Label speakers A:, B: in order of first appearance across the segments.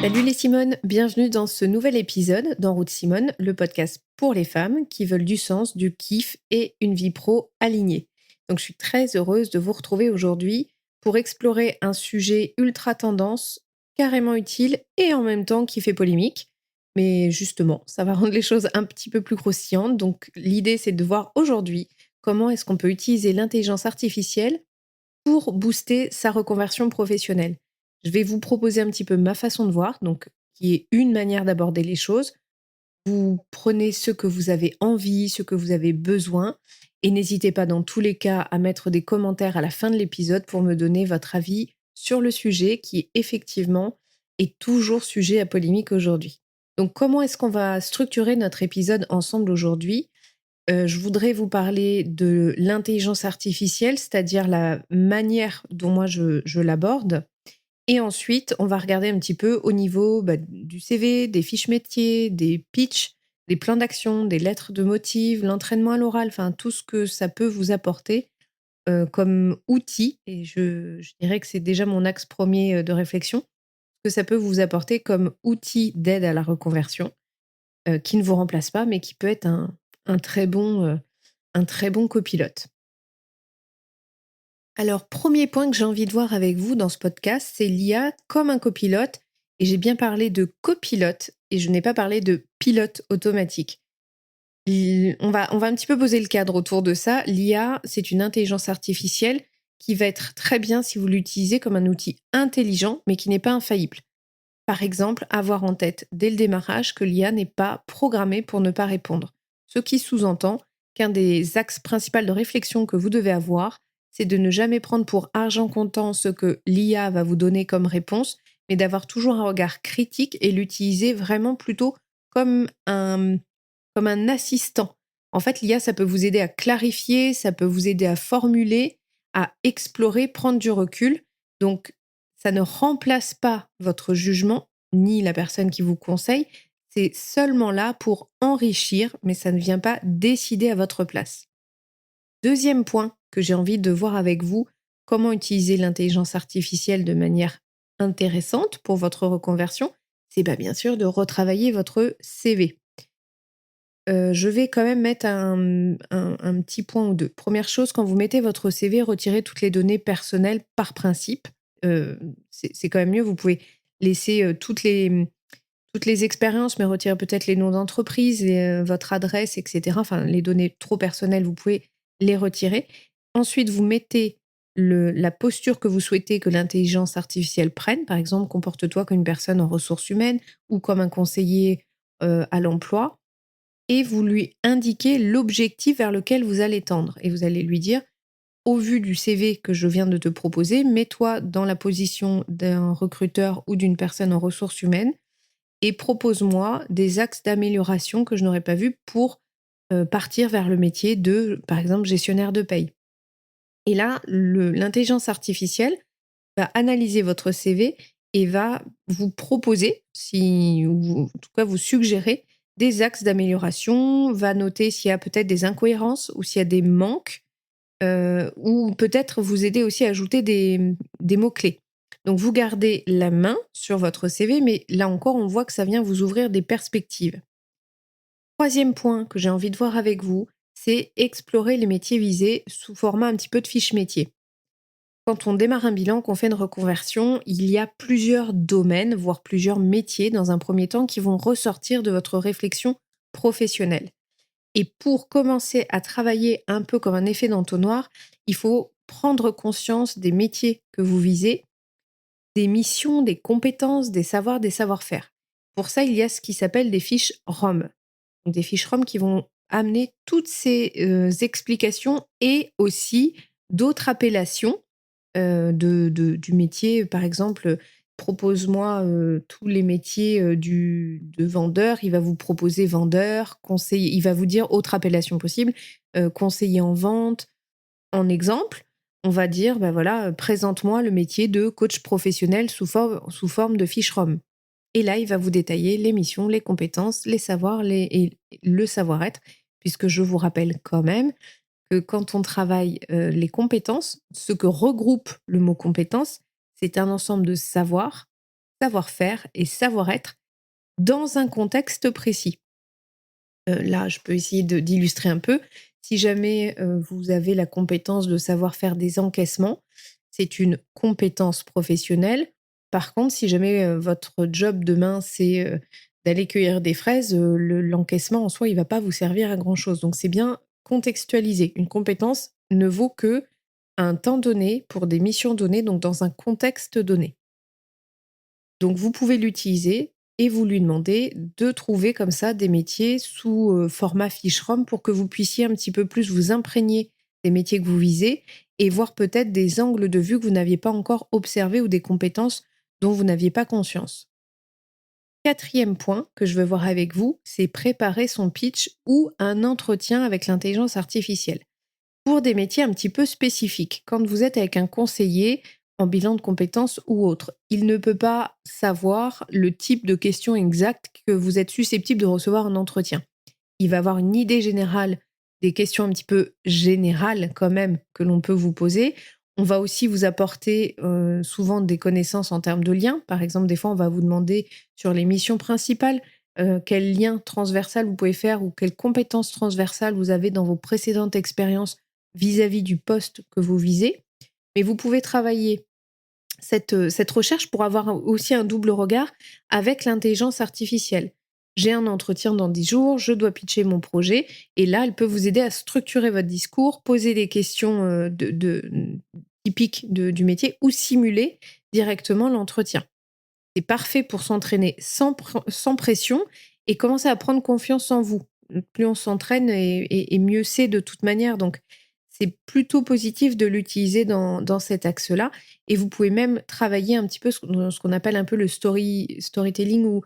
A: Salut les Simone, bienvenue dans ce nouvel épisode d'En route Simone, le podcast pour les femmes qui veulent du sens, du kiff et une vie pro alignée. Donc je suis très heureuse de vous retrouver aujourd'hui pour explorer un sujet ultra tendance, carrément utile et en même temps qui fait polémique. Mais justement, ça va rendre les choses un petit peu plus croustillantes. Donc l'idée c'est de voir aujourd'hui comment est-ce qu'on peut utiliser l'intelligence artificielle pour booster sa reconversion professionnelle. Je vais vous proposer un petit peu ma façon de voir, donc qui est une manière d'aborder les choses. Vous prenez ce que vous avez envie, ce que vous avez besoin, et n'hésitez pas dans tous les cas à mettre des commentaires à la fin de l'épisode pour me donner votre avis sur le sujet qui effectivement est toujours sujet à polémique aujourd'hui. Donc comment est-ce qu'on va structurer notre épisode ensemble aujourd'hui? Je voudrais vous parler de l'intelligence artificielle, c'est-à-dire la manière dont moi je l'aborde. Et ensuite, on va regarder un petit peu au niveau, du CV, des fiches métiers, des pitchs, des plans d'action, des lettres de motive, l'entraînement à l'oral, enfin tout ce que ça peut vous apporter, comme outil et je dirais que c'est déjà mon axe premier de réflexion, ce que ça peut vous apporter comme outil d'aide à la reconversion, qui ne vous remplace pas, mais qui peut être un très bon, un très bon copilote. Alors, premier point que j'ai envie de voir avec vous dans ce podcast, c'est l'IA comme un copilote. Et j'ai bien parlé de copilote et je n'ai pas parlé de pilote automatique. On va un petit peu poser le cadre autour de ça. L'IA, c'est une intelligence artificielle qui va être très bien si vous l'utilisez comme un outil intelligent, mais qui n'est pas infaillible. Par exemple, avoir en tête dès le démarrage que l'IA n'est pas programmée pour ne pas répondre. Ce qui sous-entend qu'un des axes principaux de réflexion que vous devez avoir, c'est de ne jamais prendre pour argent comptant ce que l'IA va vous donner comme réponse, mais d'avoir toujours un regard critique et l'utiliser vraiment plutôt comme un assistant. En fait, l'IA, ça peut vous aider à clarifier, ça peut vous aider à formuler, à explorer, prendre du recul. Donc, ça ne remplace pas votre jugement, ni la personne qui vous conseille. C'est seulement là pour enrichir, mais ça ne vient pas décider à votre place. Deuxième point que j'ai envie de voir avec vous, comment utiliser l'intelligence artificielle de manière intéressante pour votre reconversion, c'est bien sûr de retravailler votre CV. Je vais quand même mettre un petit point ou deux. Première chose, quand vous mettez votre CV, retirez toutes les données personnelles par principe. C'est quand même mieux. Vous pouvez laisser, toutes les expériences, mais retirer peut-être les noms d'entreprise, votre adresse et cetera. Enfin, les données trop personnelles, vous pouvez les retirer. Ensuite, vous mettez la posture que vous souhaitez que l'intelligence artificielle prenne. Par exemple, comporte-toi comme une personne en ressources humaines ou comme un conseiller, à l'emploi et vous lui indiquez l'objectif vers lequel vous allez tendre. Et vous allez lui dire, au vu du CV que je viens de te proposer, mets-toi dans la position d'un recruteur ou d'une personne en ressources humaines et propose-moi des axes d'amélioration que je n'aurais pas vus pour partir vers le métier de, par exemple, gestionnaire de paye. Et là, l'intelligence artificielle va analyser votre CV et va vous proposer, ou en tout cas vous suggérer des axes d'amélioration, va noter s'il y a peut-être des incohérences ou s'il y a des manques, ou peut-être vous aider aussi à ajouter des mots-clés. Donc vous gardez la main sur votre CV, mais là encore, on voit que ça vient vous ouvrir des perspectives. Troisième point que j'ai envie de voir avec vous, c'est explorer les métiers visés sous format un petit peu de fiche métier. Quand on démarre un bilan, qu'on fait une reconversion, il y a plusieurs domaines, voire plusieurs métiers dans un premier temps qui vont ressortir de votre réflexion professionnelle. Et pour commencer à travailler un peu comme un effet d'entonnoir, il faut prendre conscience des métiers que vous visez, des missions, des compétences, des savoirs, des savoir-faire. Pour ça, il y a ce qui s'appelle des fiches ROM. Donc des fiches ROM qui vont amener toutes ces explications et aussi d'autres appellations du métier. Par exemple, propose-moi tous les métiers de vendeur. Il va vous proposer vendeur, conseiller. Il va vous dire autre appellation possible, conseiller en vente. En exemple, on va dire, voilà, présente-moi le métier de coach professionnel sous forme de fiche ROM. Et là, il va vous détailler les missions, les compétences, les savoirs et le savoir-être, puisque je vous rappelle quand même que quand on travaille les compétences, ce que regroupe le mot compétence, c'est un ensemble de savoirs, savoir-faire et savoir-être dans un contexte précis. Là, je peux essayer d'illustrer un peu. Si jamais, vous avez la compétence de savoir faire des encaissements, c'est une compétence professionnelle. Par contre, si jamais, votre job demain, c'est, d'aller cueillir des fraises, l'encaissement en soi, il va pas vous servir à grand chose. Donc c'est bien contextualisé. Une compétence ne vaut que un temps donné, pour des missions données, donc dans un contexte donné. Donc vous pouvez l'utiliser et vous lui demandez de trouver comme ça des métiers sous, format fiche-rom pour que vous puissiez un petit peu plus vous imprégner des métiers que vous visez et voir peut-être des angles de vue que vous n'aviez pas encore observés ou des compétences dont vous n'aviez pas conscience. Quatrième point que je veux voir avec vous, c'est préparer son pitch ou un entretien avec l'intelligence artificielle pour des métiers un petit peu spécifiques. Quand vous êtes avec un conseiller en bilan de compétences ou autre, il ne peut pas savoir le type de questions exactes que vous êtes susceptible de recevoir en entretien. Il va avoir une idée générale des questions un petit peu générales quand même que l'on peut vous poser. On va aussi vous apporter souvent des connaissances en termes de liens. Par exemple, des fois, on va vous demander sur les missions principales quel lien transversal vous pouvez faire ou quelles compétences transversales vous avez dans vos précédentes expériences vis-à-vis du poste que vous visez. Mais vous pouvez travailler cette recherche pour avoir aussi un double regard avec l'intelligence artificielle. J'ai un entretien dans 10 jours, je dois pitcher mon projet et là, elle peut vous aider à structurer votre discours, poser des questions, typiques du métier ou simuler directement l'entretien. C'est parfait pour s'entraîner sans pression et commencer à prendre confiance en vous. Plus on s'entraîne et mieux c'est de toute manière. Donc, c'est plutôt positif de l'utiliser dans cet axe-là. Et vous pouvez même travailler un petit peu ce qu'on appelle un peu le storytelling ou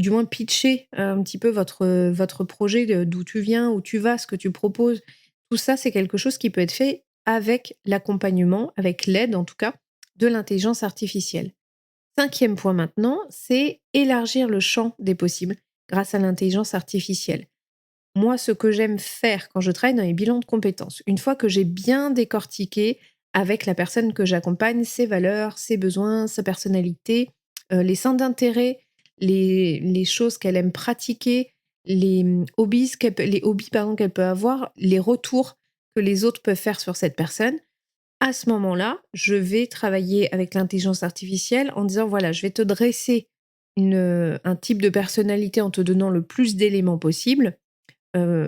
A: du moins pitcher un petit peu votre projet, d'où tu viens, où tu vas, ce que tu proposes. Tout ça, c'est quelque chose qui peut être fait avec l'accompagnement, avec l'aide en tout cas, de l'intelligence artificielle. Cinquième point maintenant, c'est élargir le champ des possibles grâce à l'intelligence artificielle. Moi, ce que j'aime faire quand je travaille dans les bilans de compétences, une fois que j'ai bien décortiqué avec la personne que j'accompagne ses valeurs, ses besoins, sa personnalité, les centres d'intérêt, les choses qu'elle aime pratiquer, les hobbies pardon, qu'elle peut avoir, les retours que les autres peuvent faire sur cette personne, à ce moment-là, je vais travailler avec l'intelligence artificielle en disant: «Voilà, je vais te dresser un type de personnalité en te donnant le plus d'éléments possible».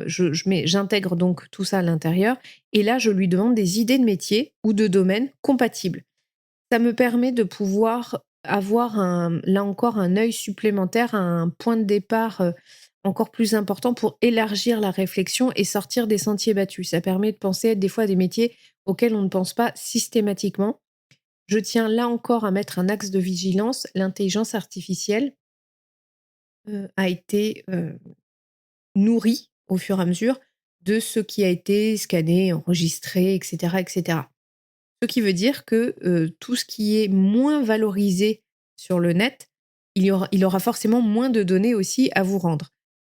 A: J'intègre donc tout ça à l'intérieur et là, je lui demande des idées de métier ou de domaines compatibles. Ça me permet de pouvoir avoir là encore un œil supplémentaire, un point de départ, encore plus important pour élargir la réflexion et sortir des sentiers battus. Ça permet de penser des fois à des métiers auxquels on ne pense pas systématiquement. Je tiens là encore à mettre un axe de vigilance. L'intelligence artificielle, a été, nourrie au fur et à mesure de ce qui a été scanné, enregistré et cetera et cetera. Ce qui veut dire que, tout ce qui est moins valorisé sur le net, il aura forcément moins de données aussi à vous rendre.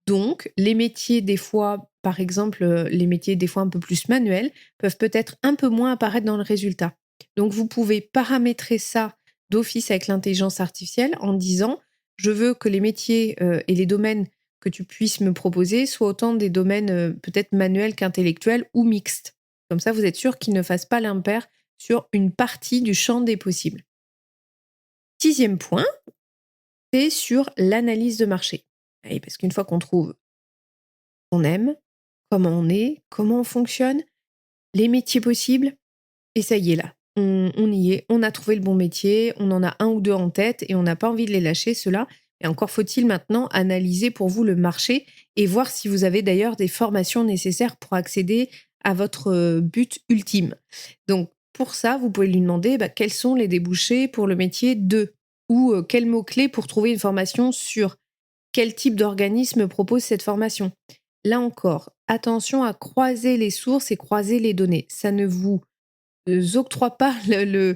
A: Donc les métiers des fois, par exemple, les métiers des fois un peu plus manuels, peuvent peut-être un peu moins apparaître dans le résultat. Donc vous pouvez paramétrer ça d'office avec l'intelligence artificielle en disant: «Je veux que les métiers, et les domaines que tu puisses me proposer soient autant des domaines, peut-être manuels qu'intellectuels ou mixtes». Comme ça, vous êtes sûr qu'ils ne fassent pas l'impair sur une partie du champ des possibles. Sixième point, c'est sur l'analyse de marché. Et parce qu'une fois qu'on trouve on aime, comment on est, comment on fonctionne, les métiers possibles, et ça y est là. On y est, on a trouvé le bon métier, on en a un ou deux en tête et on n'a pas envie de les lâcher, ceux-là. Et encore faut-il maintenant analyser pour vous le marché et voir si vous avez d'ailleurs des formations nécessaires pour accéder à votre but ultime. Donc pour ça, vous pouvez lui demander quels sont les débouchés pour le métier de ou quels mots-clés pour trouver une formation sur quel type d'organisme propose cette formation. Là encore, attention à croiser les sources et croiser les données. Ça ne vous octroie pas alors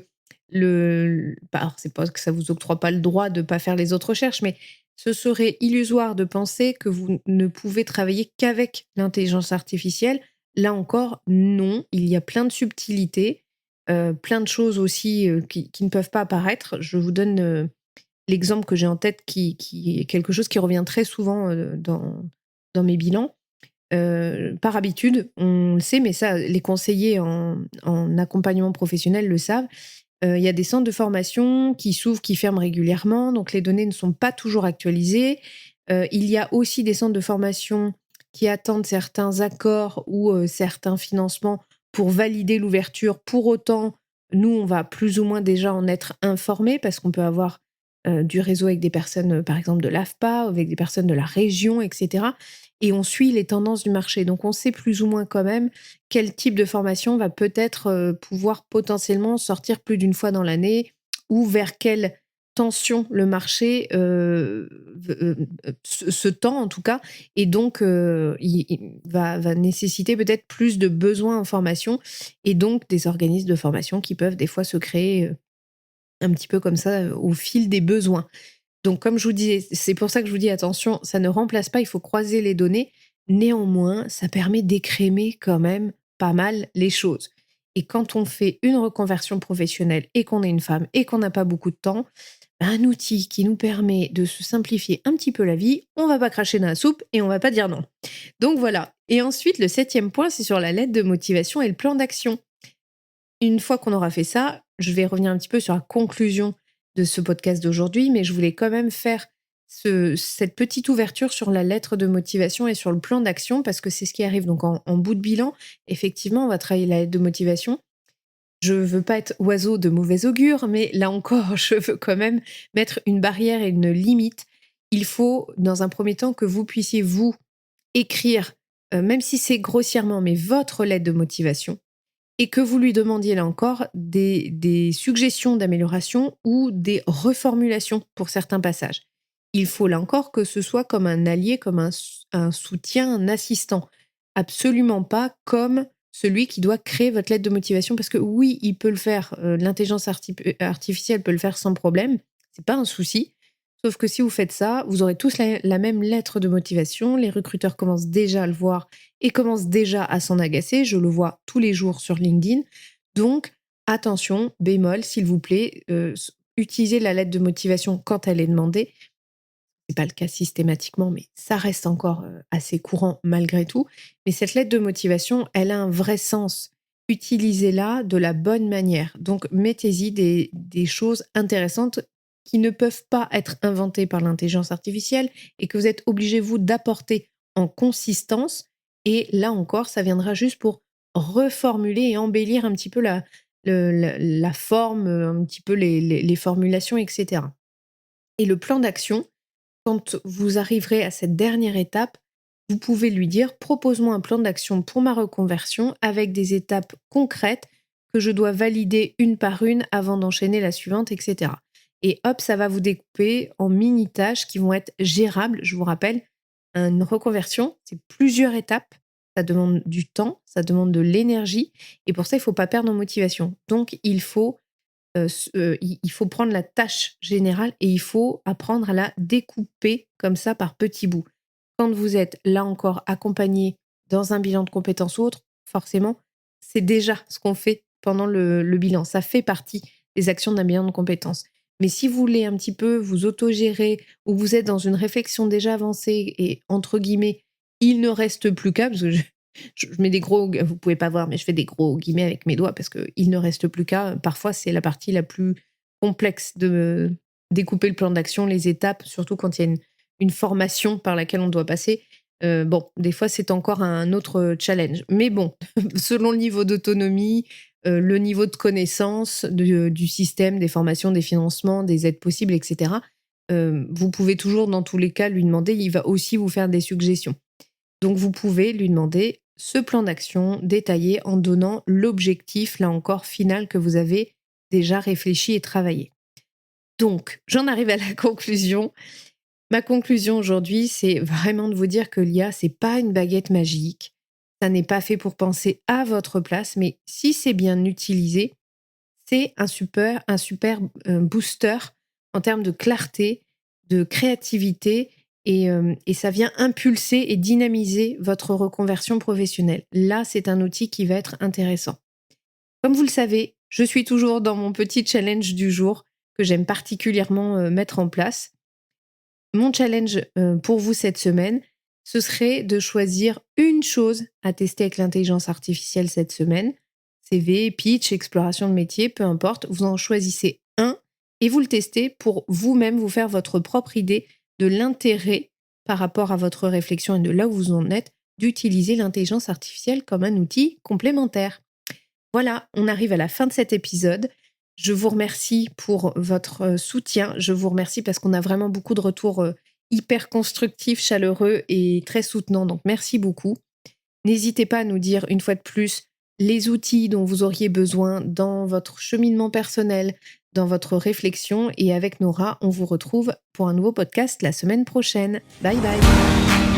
A: c'est pas que ça vous octroie pas le droit de pas faire les autres recherches, mais ce serait illusoire de penser que vous ne pouvez travailler qu'avec l'intelligence artificielle. Là encore, non, il y a plein de subtilités, plein de choses aussi, qui ne peuvent pas apparaître. Je vous donne, l'exemple que j'ai en tête qui est quelque chose qui revient très souvent dans mes bilans. Par habitude, on le sait, mais ça, les conseillers en accompagnement professionnel le savent. Il y a des centres de formation qui s'ouvrent, qui ferment régulièrement, donc les données ne sont pas toujours actualisées. Il y a aussi des centres de formation qui attendent certains accords ou certains financements pour valider l'ouverture. Pour autant, nous, on va plus ou moins déjà en être informés parce qu'on peut avoir du réseau avec des personnes, par exemple de l'AFPA, avec des personnes de la région, etc. Et on suit les tendances du marché. Donc, on sait plus ou moins quand même quel type de formation va peut-être pouvoir potentiellement sortir plus d'une fois dans l'année ou vers quelle tension le marché se tend en tout cas. Et donc, il va nécessiter peut-être plus de besoins en formation et donc des organismes de formation qui peuvent des fois se créer un petit peu comme ça au fil des besoins. Donc, comme je vous disais, c'est pour ça que je vous dis attention, ça ne remplace pas, il faut croiser les données. Néanmoins, ça permet d'écrémer quand même pas mal les choses. Et quand on fait une reconversion professionnelle et qu'on est une femme et qu'on n'a pas beaucoup de temps, un outil qui nous permet de se simplifier un petit peu la vie, on va pas cracher dans la soupe et on va pas dire non. Donc voilà. Et ensuite, le 7e point, c'est sur la lettre de motivation et le plan d'action. Une fois qu'on aura fait ça, je vais revenir un petit peu sur la conclusion de ce podcast d'aujourd'hui, mais je voulais quand même faire cette petite ouverture sur la lettre de motivation et sur le plan d'action, parce que c'est ce qui arrive. Donc en bout de bilan, effectivement, on va travailler la lettre de motivation. Je veux pas être oiseau de mauvais augure, mais là encore, je veux quand même mettre une barrière et une limite. Il faut, dans un premier temps, que vous puissiez, vous, écrire, même si c'est grossièrement, mais votre lettre de motivation, et que vous lui demandiez là encore des suggestions d'amélioration ou des reformulations pour certains passages. Il faut là encore que ce soit comme un allié, comme un soutien, un assistant. Absolument pas comme celui qui doit créer votre lettre de motivation, parce que oui, il peut le faire, l'intelligence artificielle peut le faire sans problème, c'est pas un souci. Sauf que si vous faites ça, vous aurez tous la même lettre de motivation, les recruteurs commencent déjà à le voir et commence déjà à s'en agacer. Je le vois tous les jours sur LinkedIn. Donc, attention, bémol, s'il vous plaît, utilisez la lettre de motivation quand elle est demandée. C'est pas le cas systématiquement, mais ça reste encore assez courant malgré tout. Mais cette lettre de motivation, elle a un vrai sens. Utilisez-la de la bonne manière. Donc, mettez-y des choses intéressantes qui ne peuvent pas être inventées par l'intelligence artificielle et que vous êtes obligé, vous, d'apporter en consistance. Et là encore, ça viendra juste pour reformuler et embellir un petit peu la forme, un petit peu les formulations, etc. Et le plan d'action, quand vous arriverez à cette dernière étape, vous pouvez lui dire: propose-moi un plan d'action pour ma reconversion avec des étapes concrètes que je dois valider une par une avant d'enchaîner la suivante, etc. Et hop, ça va vous découper en mini-tâches qui vont être gérables. Je vous rappelle, une reconversion, c'est plusieurs étapes. Ça demande du temps, ça demande de l'énergie. Et pour ça, il ne faut pas perdre en motivation. Donc, il faut prendre la tâche générale et il faut apprendre à la découper comme ça par petits bouts. Quand vous êtes là encore accompagné dans un bilan de compétences ou autre, forcément, c'est déjà ce qu'on fait pendant le bilan. Ça fait partie des actions d'un bilan de compétences. Mais si vous voulez un petit peu vous autogérer ou vous êtes dans une réflexion déjà avancée et entre guillemets, il ne reste plus qu'à, parce que je mets des gros, vous pouvez pas voir, mais je fais des gros guillemets avec mes doigts parce qu'il ne reste plus qu'à. Parfois, c'est la partie la plus complexe de découper le plan d'action, les étapes, surtout quand il y a une formation par laquelle on doit passer. Bon, des fois, c'est encore un autre challenge. Mais bon, selon le niveau d'autonomie, le niveau de connaissance du système, des formations, des financements, des aides possibles, etc., vous pouvez toujours, dans tous les cas, lui demander. Il va aussi vous faire des suggestions. Donc, vous pouvez lui demander ce plan d'action détaillé en donnant l'objectif, là encore, final que vous avez déjà réfléchi et travaillé. Donc, j'en arrive à la conclusion. Ma conclusion aujourd'hui, c'est vraiment de vous dire que l'IA, c'est pas une baguette magique. Ça n'est pas fait pour penser à votre place, mais si c'est bien utilisé, c'est un super booster en termes de clarté, de créativité et ça vient impulser et dynamiser votre reconversion professionnelle. Là, c'est un outil qui va être intéressant. Comme vous le savez, je suis toujours dans mon petit challenge du jour. que j'aime particulièrement mettre en place. Mon challenge pour vous cette semaine, ce serait de choisir une chose à tester avec l'intelligence artificielle cette semaine. CV, pitch, exploration de métier, peu importe. Vous en choisissez un et vous le testez pour vous-même vous faire votre propre idée de l'intérêt par rapport à votre réflexion et de là où vous en êtes, d'utiliser l'intelligence artificielle comme un outil complémentaire. Voilà, on arrive à la fin de cet épisode. Je vous remercie pour votre soutien. Je vous remercie parce qu'on a vraiment beaucoup de retours hyper constructifs, chaleureux et très soutenants. Donc merci beaucoup. N'hésitez pas à nous dire une fois de plus les outils dont vous auriez besoin dans votre cheminement personnel, dans votre réflexion. Et avec Nora, on vous retrouve pour un nouveau podcast la semaine prochaine. Bye bye.